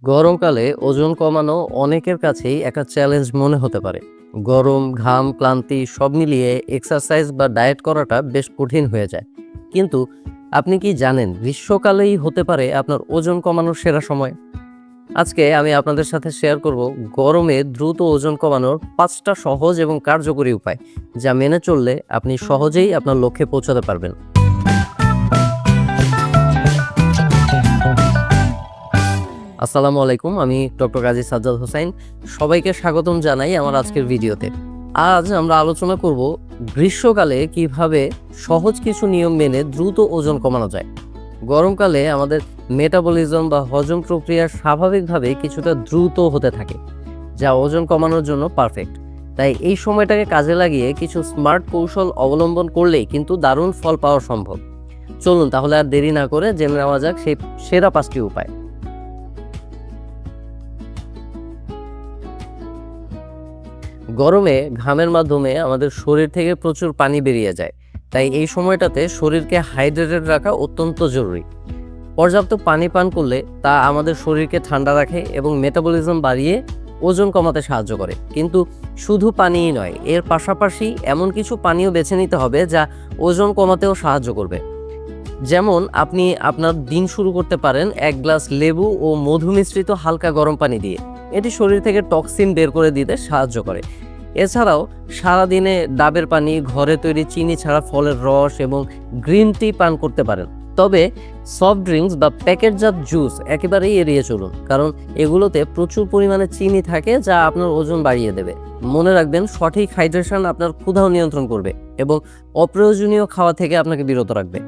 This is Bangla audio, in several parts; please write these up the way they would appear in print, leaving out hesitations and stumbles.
গরমকালে ওজন কমানো অনেকের কাছেই একটা চ্যালেঞ্জ মনে হতে পারে। গরম, ঘাম, ক্লান্তি সব মিলিয়ে এক্সারসাইজ বা ডায়েট করাটা বেশ কঠিন হয়ে যায়। কিন্তু আপনি কি জানেন গ্রীষ্মকালেই হতে পারে আপনার ওজন কমানোর সেরা সময়? আজকে আমি আপনাদের সাথে শেয়ার করব গরমে দ্রুত ওজন কমানোর 5টা সহজ এবং কার্যকরী উপায়, যা মেনে চললে আপনি সহজেই আপনার লক্ষ্যে পৌঁছাতে পারবেন। আসসালামু আলাইকুম, আমি ডক্টর কাজী সাজ্জাদ হোসাইন। সবাইকে স্বাগতম জানাই আমার আজকের ভিডিওতে। আজ আমরা আলোচনা করব গ্রীষ্মকালে কিভাবে সহজ কিছু নিয়ম মেনে দ্রুত ওজন কমানো যায়। গরমকালে আমাদের মেটাবলিজম বা হজম প্রক্রিয়া স্বাভাবিকভাবে কিছুটা দ্রুত হতে থাকে, যা ওজন কমানোর জন্য পারফেক্ট। তাই এই সময়টাকে কাজে লাগিয়ে কিছু স্মার্ট কৌশল অবলম্বন করলেই কিন্তু দারুণ ফল পাওয়া সম্ভব। চলুন তাহলে আর দেরি না করে জেনে নেওয়া যাক সেই সেরা 5টি উপায়। গরমে ঘামের মাধ্যমে আমাদের শরীর থেকে প্রচুর পানি বেরিয়ে যায়, তাই এই সময়টাতে শরীরকে হাইড্রেটেড রাখা অত্যন্ত জরুরি। পর্যাপ্ত পানি পান করলে তা আমাদের শরীরকে ঠান্ডা রাখে এবং মেটাবলিজম বাড়িয়ে ওজন কমাতে সাহায্য করে। কিন্তু শুধু পানিই নয়, এর পাশাপাশি এমন কিছু পানীয় বেছে নিতে হবে যা ওজন কমাতেও সাহায্য করবে। যেমন আপনি আপনার দিন শুরু করতে পারেন 1 গ্লাস লেবু ও মধু মিশ্রিত হালকা গরম পানি দিয়ে। এটি শরীর থেকে টক্সিন বের করে দিতে সাহায্য করে। এছাড়াও সারাদিনে ডাবের পানি, ঘরে তৈরি চিনি ছাড়া ফলের রস এবং গ্রিন টি পান করতে পারেন। তবে সফট ড্রিঙ্কস বা প্যাকেটজাত জুস একেবারেই এড়িয়ে চলুন, কারণ এগুলোতে প্রচুর পরিমাণে চিনি থাকে যা আপনার ওজন বাড়িয়ে দেবে। মনে রাখবেন, সঠিক হাইড্রেশন আপনার ক্ষুধাও নিয়ন্ত্রণ করবে এবং অপ্রয়োজনীয় খাওয়া থেকে আপনাকে বিরত রাখবে।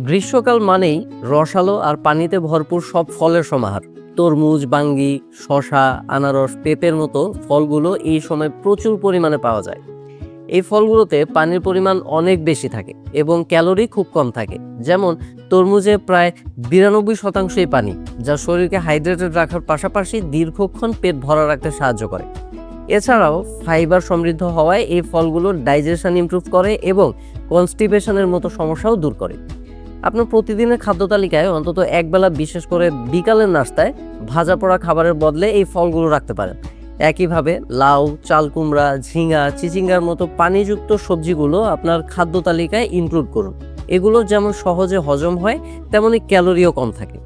গ্রীষ্মকাল মানেই রসালো আর পানিতে ভরপুর সব ফলের সমাহার। তরমুজ, বাঙ্গি, শসা, আনারস, পেঁপের মতো ফলগুলো এই সময় প্রচুর পরিমাণে পাওয়া যায়। এই ফলগুলোতে পানির পরিমাণ অনেক বেশি থাকে এবং ক্যালোরি খুব কম থাকে। যেমন তরমুজে প্রায় 92%ই পানি, যা শরীরকে হাইড্রেটেড রাখার পাশাপাশি দীর্ঘক্ষণ পেট ভরা রাখতে সাহায্য করে। এছাড়াও ফাইবার সমৃদ্ধ হওয়ায় এই ফলগুলো ডাইজেশন ইমপ্রুভ করে এবং কনস্টিপেশনের মতো সমস্যাও দূর করে। আপনার প্রতিদিনের খাদ্য তালিকায় অন্তত একবেলা, বিশেষ করে বিকালের নাস্তায় ভাজা পোড়া খাবারের বদলে এই ফলগুলো রাখতে পারেন। একইভাবে লাউ, চাল কুমড়া, ঝিঙা, চিচিঙ্গার মতো পানিযুক্ত সবজিগুলো আপনার খাদ্য তালিকায় ইনক্লুড করুন। এগুলো যেমন সহজে হজম হয়, তেমনি ক্যালোরিও কম থাকে।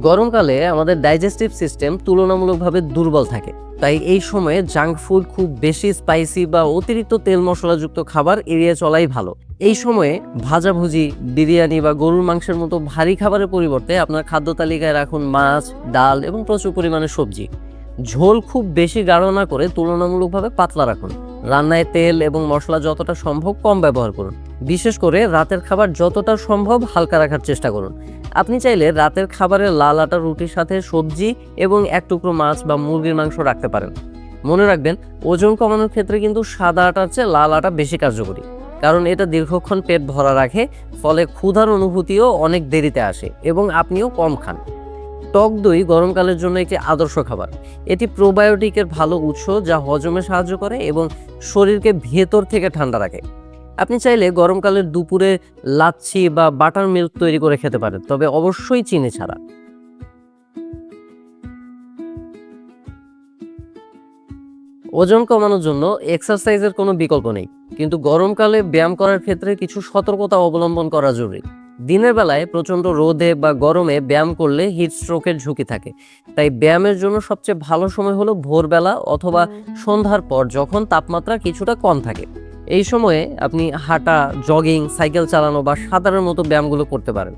গরমকালে আমাদের ডাইজেস্টিভ সিস্টেম তুলনামূলকভাবে দুর্বল থাকে, তাই এই সময়ে জাঙ্ক ফুড, খুব বেশি স্পাইসি বা অতিরিক্ত তেল মশলাযুক্ত খাবার এড়িয়ে চলাই ভালো। এই সময়ে ভাজাভুজি, বিরিয়ানি বা গরুর মাংসের মতো ভারী খাবারের পরিবর্তে আপনার খাদ্য তালিকায় রাখুন মাছ, ডাল এবং প্রচুর পরিমাণে সবজি। ঝোল খুব বেশি গাঢ় না করে তুলনামূলকভাবে পাতলা রাখুন। রান্নায় তেল এবং মশলা যতটা সম্ভব কম ব্যবহার করুন। বিশেষ করে রাতের খাবার যতটা সম্ভব হালকা রাখার চেষ্টা করুন। আপনি চাইলে রাতের খাবারে লাল আটা রুটির সাথে সবজি এবং 1 টুকরো মাছ বা মুরগির মাংস রাখতে পারেন। মনে রাখবেন, ওজন কমানোর ক্ষেত্রে কিন্তু সাদা আটার চেয়ে লাল আটা বেশি কার্যকরী, কারণ এটা দীর্ঘক্ষণ পেট ভরা রাখে, ফলে ক্ষুধার অনুভূতিও অনেক দেরিতে আসে এবং আপনিও কম খান। টক দই গরমকালের জন্য একটি আদর্শ খাবার। এটি প্রোবায়োটিকের ভালো উৎস, যা হজমে সাহায্য করে এবং শরীরকে ভেতর থেকে ঠান্ডা রাখে। আপনি চাইলে গরমকালের দুপুরে লাচ্ছি বা বাটার মিল্ক তৈরি করে খেতে পারেন, তবে অবশ্যই চিনি ছাড়া। ওজন কমানোর জন্য এক্সারসাইজের কোনো বিকল্প নেই, কিন্তু গরমকালে ব্যায়াম করার ক্ষেত্রে কিছু সতর্কতা অবলম্বন করা জরুরি। দিনের বেলায় প্রচণ্ড রোদে বা গরমে ব্যায়াম করলে হিট স্ট্রোকের ঝুঁকি থাকে, তাই ব্যায়ামের জন্য সবচেয়ে ভালো সময় হলো ভোরবেলা অথবা সন্ধ্যার পর, যখন তাপমাত্রা কিছুটা কম থাকে। এই সময়ে আপনি হাঁটা, জগিং, সাইকেল চালানো বা সাঁতারের মতো ব্যায়ামগুলো করতে পারেন।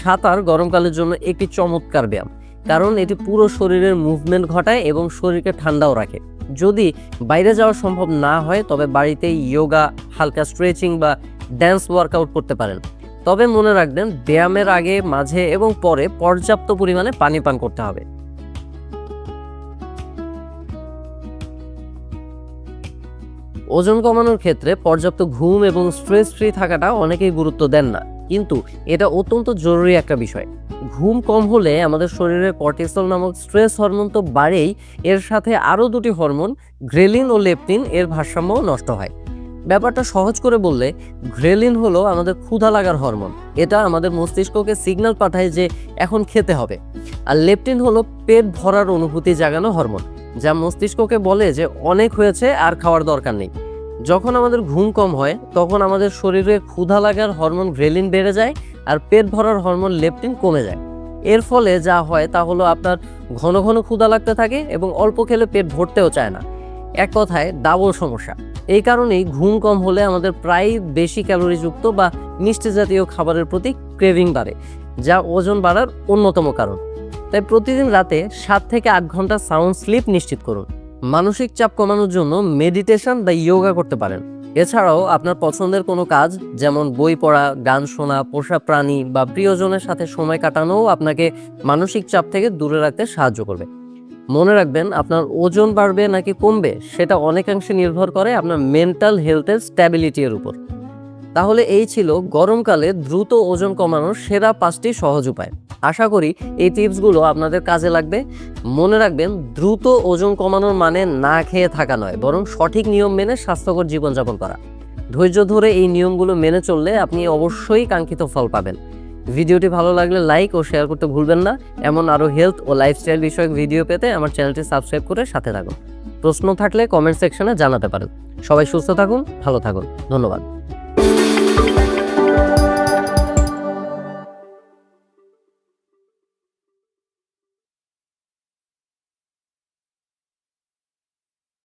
সাঁতার গরমকালের জন্য একটি চমৎকার ব্যায়াম, কারণ এটি পুরো শরীরের মুভমেন্ট ঘটায় এবং শরীরকে ঠান্ডাও রাখে। যদি বাইরে যাওয়া সম্ভব না হয়, তবে বাড়িতেই যোগা, হালকা স্ট্রেচিং বা ড্যান্স ওয়ার্কআউট করতে পারেন। তবে মনে রাখবেন, ব্যায়ামের আগে, মাঝে এবং পরে পর্যাপ্ত পরিমাণে পানি পান করতে হবে। ওজন কমানোর ক্ষেত্রে পর্যাপ্ত ঘুম এবং স্ট্রেস ফ্রি থাকাটা অনেকেই গুরুত্ব দেন না, কিন্তু এটা অত্যন্ত জরুরি একটা বিষয়। ঘুম কম হলে আমাদের শরীরে কর্টিসল নামক স্ট্রেস হরমোন তো বাড়েই, এর সাথে আরও 2টি হরমোন, গ্রেলিন ও লেপটিন, এর ভারসাম্য নষ্ট হয়। ব্যাপারটা সহজ করে বললে, গ্রেলিন হলো আমাদের ক্ষুধা লাগার হরমোন। এটা আমাদের মস্তিষ্ককে সিগন্যাল পাঠায় যে এখন খেতে হবে। আর লেপটিন হলো পেট ভরার অনুভূতি জাগানো হরমোন, যা মস্তিষ্ককে বলে যে অনেক হয়েছে, আর খাওয়ার দরকার নেই। যখন আমাদের ঘুম কম হয় তখন আমাদের শরীরে ক্ষুধা লাগার হরমোন গ্রেলিন বেড়ে যায়, আর পেট ভরার হরমোন লেপটিন কমে যায়। এর ফলে যা হয় তা হলো আপনার ঘন ঘন ক্ষুধা লাগতে থাকে এবং অল্প খেলে পেট ভরতেও চায় না। এক কথায় ডাবল সমস্যা। এই কারণেই ঘুম কম হলে আমাদের প্রায় বেশি ক্যালোরিযুক্ত বা মিষ্টি জাতীয় খাবারের প্রতি ক্রেভিং বাড়ে, যা ওজন বাড়ার অন্যতম কারণ। তাই প্রতিদিন রাতে 7 থেকে 8 ঘন্টা সাউন্ড স্লিপ নিশ্চিত করুন। মানসিক চাপ কমানোর জন্য মেডিটেশন বা যোগা করতে পারেন। এছাড়াও আপনার পছন্দের কোনো কাজ, যেমন বই পড়া, গান শোনা, পোষা প্রাণী বা প্রিয়জনের সাথে সময় কাটানোও আপনাকে মানসিক চাপ থেকে দূরে রাখতে সাহায্য করবে। মনে রাখবেন, আপনার ওজন বাড়বে নাকি কমবে সেটা অনেকাংশে নির্ভর করে আপনার মেন্টাল হেলথের স্ট্যাবিলিটির উপর। তাহলে এই ছিল গরমকালে দ্রুত ওজন কমানোর সেরা 5টি সহজ উপায়। আশা করি এই টিপসগুলো আপনাদের কাজে লাগবে। মনে রাখবেন, দ্রুত ওজন কমানোর মানে না খেয়ে থাকা নয়, বরং সঠিক নিয়ম মেনে স্বাস্থ্যকর জীবনযাপন করা। ধৈর্য ধরে এই নিয়মগুলো মেনে চললে আপনি অবশ্যই কাঙ্ক্ষিত ফল পাবেন। ভিডিওটি ভালো লাগলে লাইক ও শেয়ার করতে ভুলবেন না। এমন আরও হেলথ ও লাইফস্টাইল বিষয়ক ভিডিও পেতে আমার চ্যানেলটি সাবস্ক্রাইব করে সাথে থাকুন। প্রশ্ন থাকলে কমেন্ট সেকশনে জানাতে পারেন। সবাই সুস্থ থাকুন, ভালো থাকুন। ধন্যবাদ।